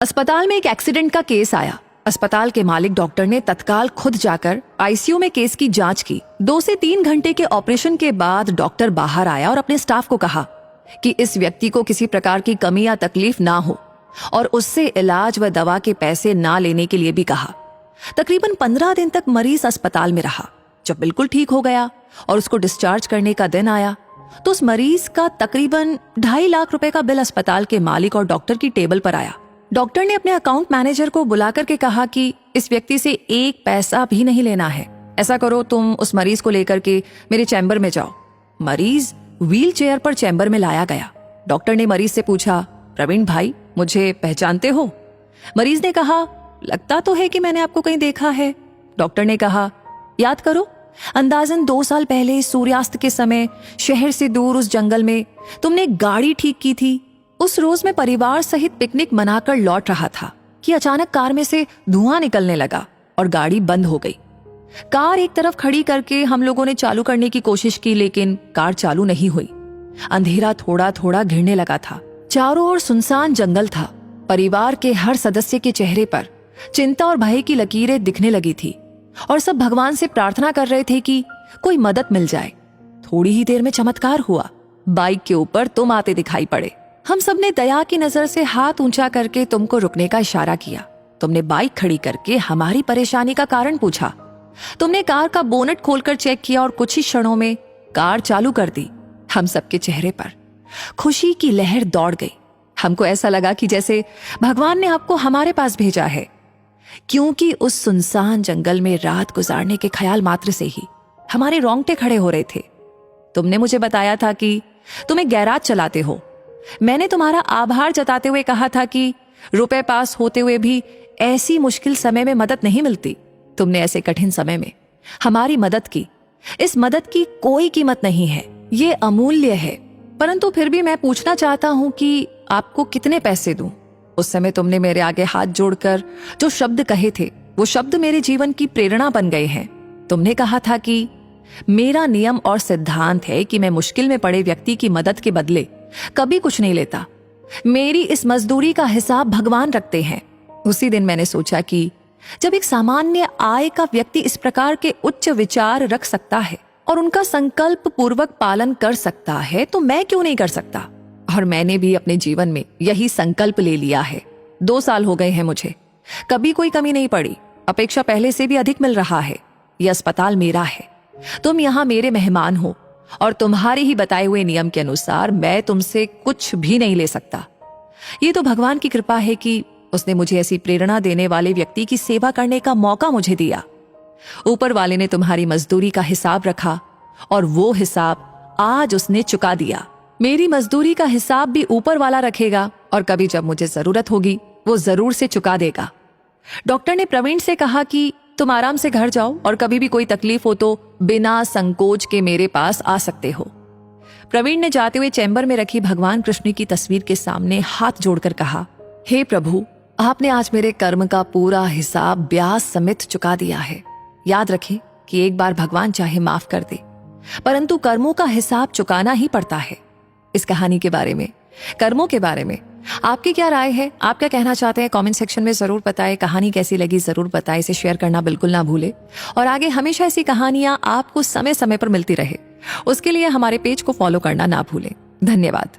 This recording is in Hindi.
अस्पताल में एक एक्सीडेंट का केस आया। अस्पताल के मालिक डॉक्टर ने तत्काल खुद जाकर आईसीयू में केस की जांच की। 2 से 3 घंटे के ऑपरेशन के बाद डॉक्टर बाहर आया और अपने स्टाफ को कहा कि इस व्यक्ति को किसी प्रकार की कमी या तकलीफ ना हो और उससे इलाज व दवा के पैसे ना लेने के लिए भी कहा। तकरीबन 15 दिन तक मरीज अस्पताल में रहा। जब बिल्कुल ठीक हो गया और उसको डिस्चार्ज करने का दिन आया तो उस मरीज का तकरीबन 2.5 लाख रुपए का बिल अस्पताल के मालिक और डॉक्टर की टेबल पर आया। डॉक्टर ने अपने अकाउंट मैनेजर को बुलाकर के कहा कि इस व्यक्ति से 1 पैसा भी नहीं लेना है। ऐसा करो, तुम उस मरीज को लेकर के मेरे चैम्बर में जाओ। मरीज व्हील चेयर पर चैम्बर में लाया गया। डॉक्टर ने मरीज से पूछा, प्रवीण भाई, मुझे पहचानते हो? मरीज ने कहा, लगता तो है कि मैंने आपको कहीं देखा है। डॉक्टर ने कहा, याद करो, अंदाजन 2 साल पहले सूर्यास्त के समय शहर से दूर उस जंगल में तुमने गाड़ी ठीक की थी। उस रोज मैं परिवार सहित पिकनिक मनाकर लौट रहा था कि अचानक कार में से धुआं निकलने लगा और गाड़ी बंद हो गई। कार एक तरफ खड़ी करके हम लोगों ने चालू करने की कोशिश की, लेकिन कार चालू नहीं हुई। अंधेरा थोड़ा थोड़ा घिरने लगा था। चारों ओर सुनसान जंगल था। परिवार के हर सदस्य के चेहरे पर चिंता और भय की लकीरें दिखने लगी थी और सब भगवान से प्रार्थना कर रहे थे कि कोई मदद मिल जाए। थोड़ी ही देर में चमत्कार हुआ। बाइक के ऊपर तुम आते दिखाई पड़े। हम सबने दया की नजर से हाथ ऊंचा करके तुमको रुकने का इशारा किया। तुमने बाइक खड़ी करके हमारी परेशानी का कारण पूछा। तुमने कार का बोनट खोलकर चेक किया और कुछ ही क्षणों में कार चालू कर दी। हम सबके चेहरे पर खुशी की लहर दौड़ गई। हमको ऐसा लगा कि जैसे भगवान ने आपको हमारे पास भेजा है, क्योंकि उस सुनसान जंगल में रात गुजारने के ख्याल मात्र से ही हमारे रोंगटे खड़े हो रहे थे। तुमने मुझे बताया था कि तुम एक गैराज चलाते हो। मैंने तुम्हारा आभार जताते हुए कहा था कि रुपए पास होते हुए भी ऐसी मुश्किल समय में मदद नहीं मिलती। तुमने ऐसे कठिन समय में हमारी मदद की। इस मदद की कोई कीमत नहीं है, ये अमूल्य है। परंतु फिर भी मैं पूछना चाहता हूं कि आपको कितने पैसे दूं? उस समय तुमने मेरे आगे हाथ जोड़कर जो शब्द कहे थे, वो शब्द मेरे जीवन की प्रेरणा बन गए हैं। तुमने कहा था कि मेरा नियम और सिद्धांत है कि मैं मुश्किल में पड़े व्यक्ति की मदद के बदले कभी कुछ नहीं लेता। मेरी इस मजदूरी का हिसाब भगवान रखते हैं। उसी दिन मैंने सोचा कि जब एक सामान्य आय का व्यक्ति इस प्रकार के उच्च विचार रख सकता है और उनका संकल्प पूर्वक पालन कर सकता है, तो मैं क्यों नहीं कर सकता? और मैंने भी अपने जीवन में यही संकल्प ले लिया है। 2 साल हो गए हैं मुझे, कभी कोई कमी नहीं पड़ी। अपेक्षा पहले से भी अधिक मिल रहा है। यह अस्पताल मेरा है, तुम यहाँ मेरे मेहमान हो और तुम्हारे ही बताए हुए नियम के अनुसार मैं तुमसे कुछ भी नहीं ले सकता। ये तो भगवान की कृपा है कि उसने मुझे ऐसी प्रेरणा देने वाले व्यक्ति की सेवा करने का मौका मुझे दिया। ऊपर वाले ने तुम्हारी मजदूरी का हिसाब रखा और वो हिसाब आज उसने चुका दिया। मेरी मजदूरी का हिसाब भी ऊपर वाला रखेगा और कभी जब मुझे जरूरत होगी वो जरूर से चुका देगा। डॉक्टर ने प्रवीण से कहा कि तुम आराम से घर जाओ और कभी भी कोई तकलीफ हो तो बिना संकोच के मेरे पास आ सकते हो। प्रवीण ने जाते हुए चैम्बर में रखी भगवान कृष्ण की तस्वीर के सामने हाथ जोड़कर कहा, हे प्रभु, आपने आज मेरे कर्म का पूरा हिसाब ब्याज समेत चुका दिया है। याद रखें कि एक बार भगवान चाहे माफ कर दे, परंतु कर्मों का हिसाब चुकाना ही पड़ता है। इस कहानी के बारे में, कर्मों के बारे में आपकी क्या राय है? आप क्या कहना चाहते हैं? कमेंट सेक्शन में जरूर बताएं। कहानी कैसी लगी जरूर बताएं। इसे शेयर करना बिल्कुल ना भूलें और आगे हमेशा ऐसी कहानियां आपको समय समय पर मिलती रहे, उसके लिए हमारे पेज को फॉलो करना ना भूलें। धन्यवाद।